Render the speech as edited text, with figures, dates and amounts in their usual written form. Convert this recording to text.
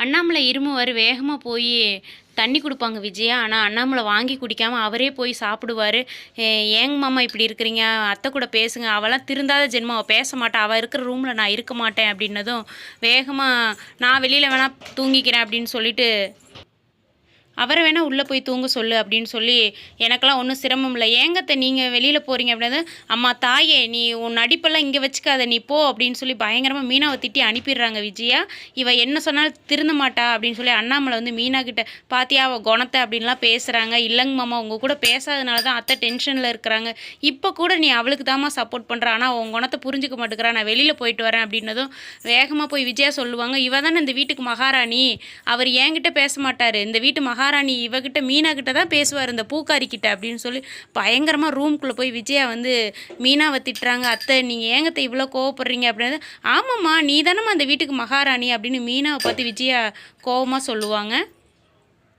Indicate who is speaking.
Speaker 1: அண்ணாமலை இருமுவாரு. வேகமா போயி தண்ணி குடுப்பாங்க விஜயா. ஆனா, அண்ணாமலை வாங்கி குடிக்காம அவரே போய் சாப்பிடுவாரு. "ஏங்க மாமா இப்படி இருக்கிறீங்க? அத்தை கூட பேசுங்க. அவலாம் திருந்தாத ஜென்மம். அவ பேச மாட்டா. அவ இருக்கிற ரூம்ல நான் இருக்க மாட்டேன்." அப்படின்னதும், வேகமா "நான் வெளியில வேணா தூங்கிக்கிறேன்" அப்படின்னு சொல்லிட்டு அவரை வேணா உள்ளே போய் தூங்க சொல்லு அப்படின்னு சொல்லி, எனக்கெல்லாம் ஒன்றும் சிரமம் இல்லை. ஏங்க அத்தை நீங்கள் வெளியில் போகிறீங்க அப்படின்னா, அம்மா தாயே நீ உன் நடிப்பெல்லாம் இங்கே வச்சுக்காத நீ போ அப்படின்னு சொல்லி பயங்கரமாக மீனாவை திட்டி அனுப்பிடுறாங்க விஜயா. இவ என்ன சொன்னாலும் திருந்த மாட்டா அப்படின்னு சொல்லி அண்ணாமலை வந்து மீனா கிட்ட பாத்தியா அவள் குணத்தை அப்படின்லாம் பேசுகிறாங்க. இல்லைங்க மாமா உங்கள் கூட பேசாதனால தான் அத்தை டென்ஷனில் இருக்கிறாங்க. இப்போ கூட நீ அவளுக்கு தாம்மா சப்போர்ட் பண்ணுற. ஆனால் உன் குணத்தை புரிஞ்சுக்க மாட்டேங்கிறா. நான் வெளியில் போயிட்டு வரேன் அப்படின்னதும் வேகமாக போய் விஜயா சொல்லுவாங்க, இவ தானே இந்த வீட்டுக்கு மகாராணி. அவர் என்கிட்ட பேச மாட்டார். இந்த வீட்டு மகாராணி இவகிட்ட மீனா கிட்ட தான் பேசுவார், இந்த பூக்காரி கிட்ட அப்படின்னு சொல்லி பயங்கரமாக ரூம்குள்ளே போய் விஜயா வந்து மீனாவை திட்டுறாங்க. அத்தை நீங்கள் ஏங்கத்தை இவ்வளோ கோவப்படுறீங்க அப்படின்னு. ஆமாம்மா நீ தானம்மா அந்த வீட்டுக்கு மகாராணி அப்படின்னு மீனாவை பார்த்து விஜயா கோவமாக சொல்லுவாங்க.